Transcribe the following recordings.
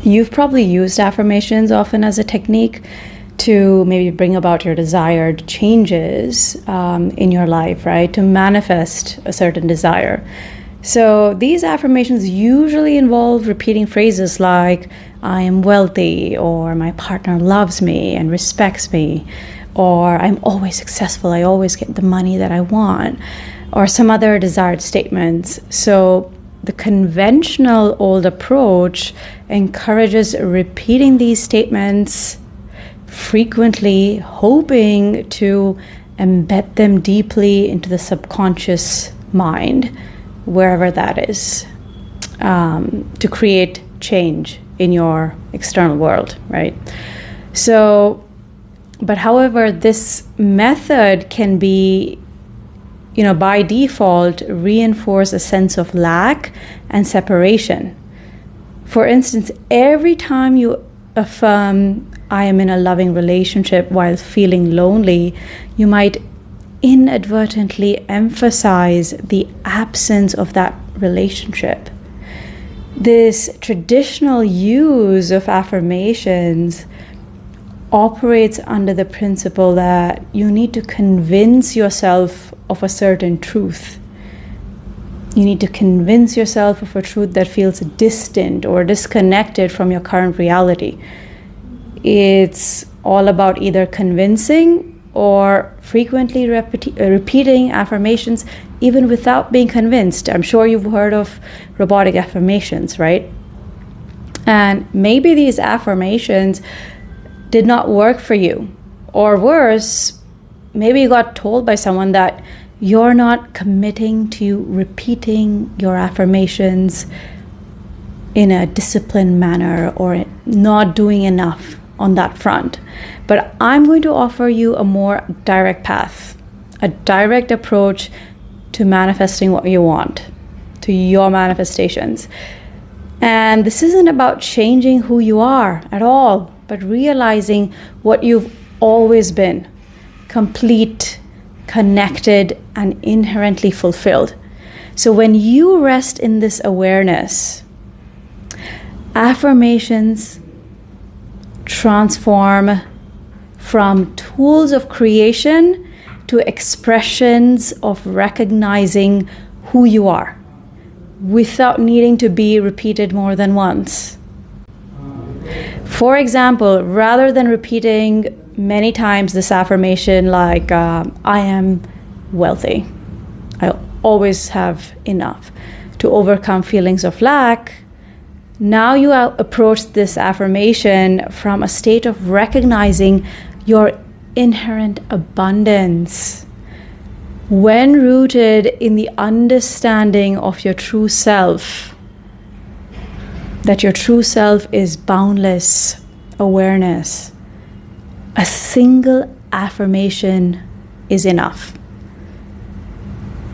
You've probably used affirmations often as a technique to maybe bring about your desired changes in your life, right? To manifest a certain desire. So these affirmations usually involve repeating phrases like, I am wealthy, or my partner loves me and respects me, or I'm always successful, I always get the money that I want, or some other desired statements. So the conventional old approach encourages repeating these statements frequently, hoping to embed them deeply into the subconscious mind, wherever that is, to create change in your external world, right? So, but however, this method can be, by default, reinforce a sense of lack and separation. For instance, every time you affirm, I am in a loving relationship while feeling lonely, you might inadvertently emphasize the absence of that relationship. This traditional use of affirmations operates under the principle that you need to convince yourself of a certain truth. You need to convince yourself of a truth that feels distant or disconnected from your current reality. It's all about either convincing or frequently repeating affirmations even without being convinced. I'm sure you've heard of robotic affirmations, right? And maybe these affirmations did not work for you. Or worse, maybe you got told by someone that you're not committing to repeating your affirmations in a disciplined manner or not doing enough on that front. But I'm going to offer you a more direct path, a direct approach to manifesting what you want, to your manifestations. And this isn't about changing who you are at all, but realizing what you've always been: complete, connected, and inherently fulfilled. So when you rest in this awareness, affirmations transform from tools of creation to expressions of recognizing who you are without needing to be repeated more than once. For example, rather than repeating many times this affirmation like, I am wealthy, I always have enough, to overcome feelings of lack, now you approach this affirmation from a state of recognizing your inherent abundance. When rooted in the understanding of your true self, that your true self is boundless awareness, a single affirmation is enough.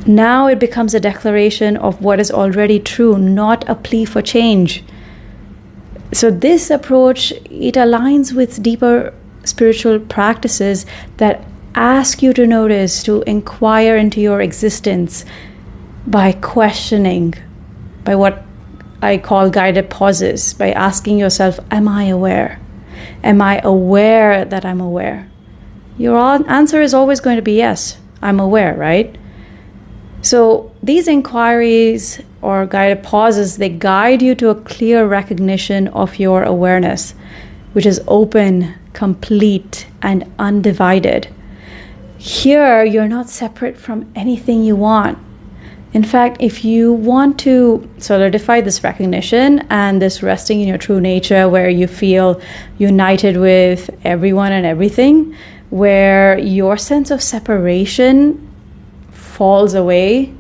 Now it becomes a declaration of what is already true, not a plea for change. So this approach, it aligns with deeper spiritual practices that ask you to notice, to inquire into your existence by questioning, by what I call guided pauses, by asking yourself, am I aware? Am I aware that I'm aware? Your answer is always going to be yes, I'm aware, right? So these inquiries or guided pauses, they guide you to a clear recognition of your awareness, which is open, complete, and undivided. Here, you're not separate from anything you want. In fact, if you want to solidify this recognition and this resting in your true nature, where you feel united with everyone and everything, where your sense of separation falls away,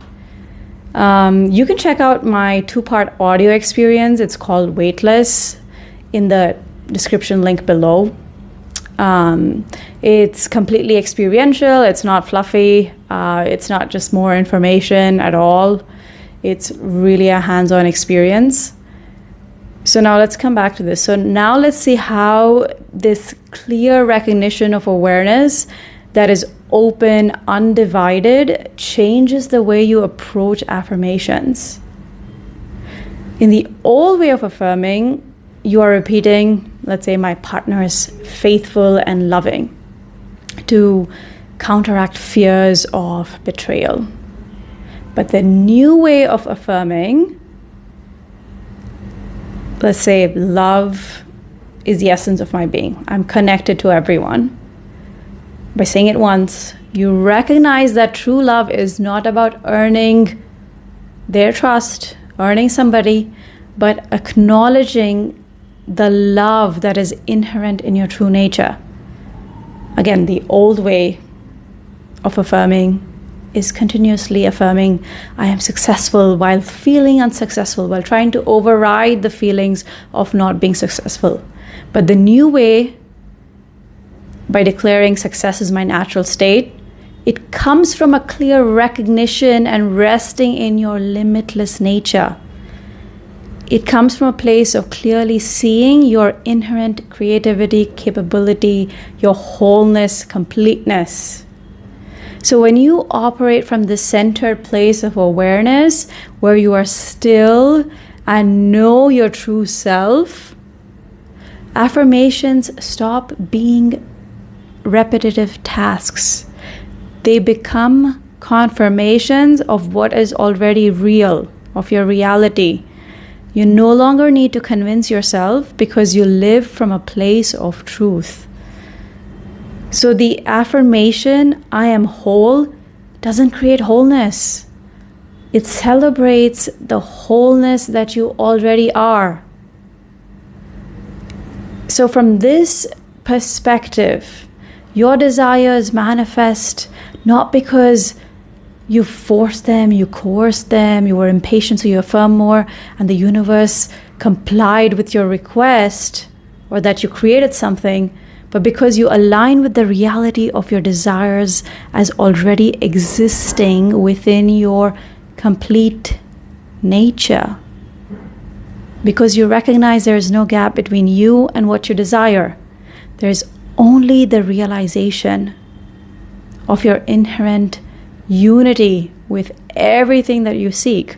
you can check out my 2-part audio experience. It's called Weightless, in the description link below. It's completely experiential. It's not fluffy. It's not just more information at all. It's really a hands-on experience. So now let's come back to this. So now let's see how this clear recognition of awareness that is open, undivided, changes the way you approach affirmations. In the old way of affirming, you are repeating, let's say my partner is faithful and loving, to counteract fears of betrayal. But the new way of affirming, let's say love is the essence of my being. I'm connected to everyone. By saying it once, you recognize that true love is not about earning their trust, earning somebody, but acknowledging the love that is inherent in your true nature. Again, the old way of affirming is continuously affirming, I am successful while feeling unsuccessful, while trying to override the feelings of not being successful. But the new way, by declaring success is my natural state, it comes from a clear recognition and resting in your limitless nature. It comes from a place of clearly seeing your inherent creativity, capability, your wholeness, completeness. So when you operate from this centered place of awareness, where you are still and know your true self, affirmations stop being repetitive tasks. They become confirmations of what is already real, of your reality. You no longer need to convince yourself because you live from a place of truth. So the affirmation, I am whole, doesn't create wholeness. It celebrates the wholeness that you already are. So from this perspective, your desires manifest not because you forced them, you coerced them, you were impatient, so you affirm more, and the universe complied with your request, or that you created something, but because you align with the reality of your desires as already existing within your complete nature. Because you recognize there is no gap between you and what you desire. There is only the realization of your inherent unity with everything that you seek.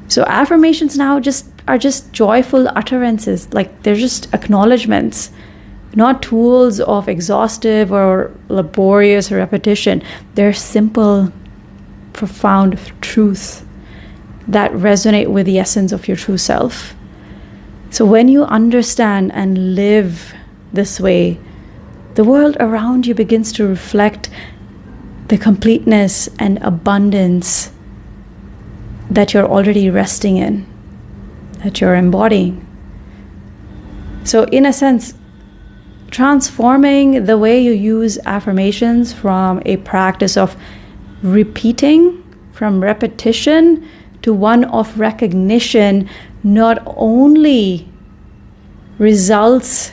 So affirmations now are just joyful utterances, like they're just acknowledgements, not tools of exhaustive or laborious repetition. They're simple, profound truths that resonate with the essence of your true self. So when you understand and live this way, the world around you begins to reflect the completeness and abundance that you're already resting in, that you're embodying. So in a sense, transforming the way you use affirmations from a practice of repeating, from repetition, to one of recognition, not only results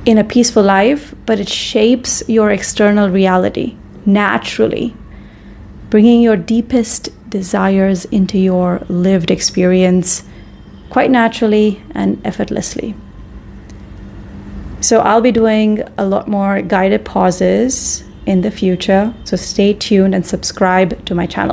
in a peaceful life, but it shapes your external reality naturally, bringing your deepest desires into your lived experience quite naturally and effortlessly. So I'll be doing a lot more guided pauses in the future, so stay tuned and subscribe to my channel.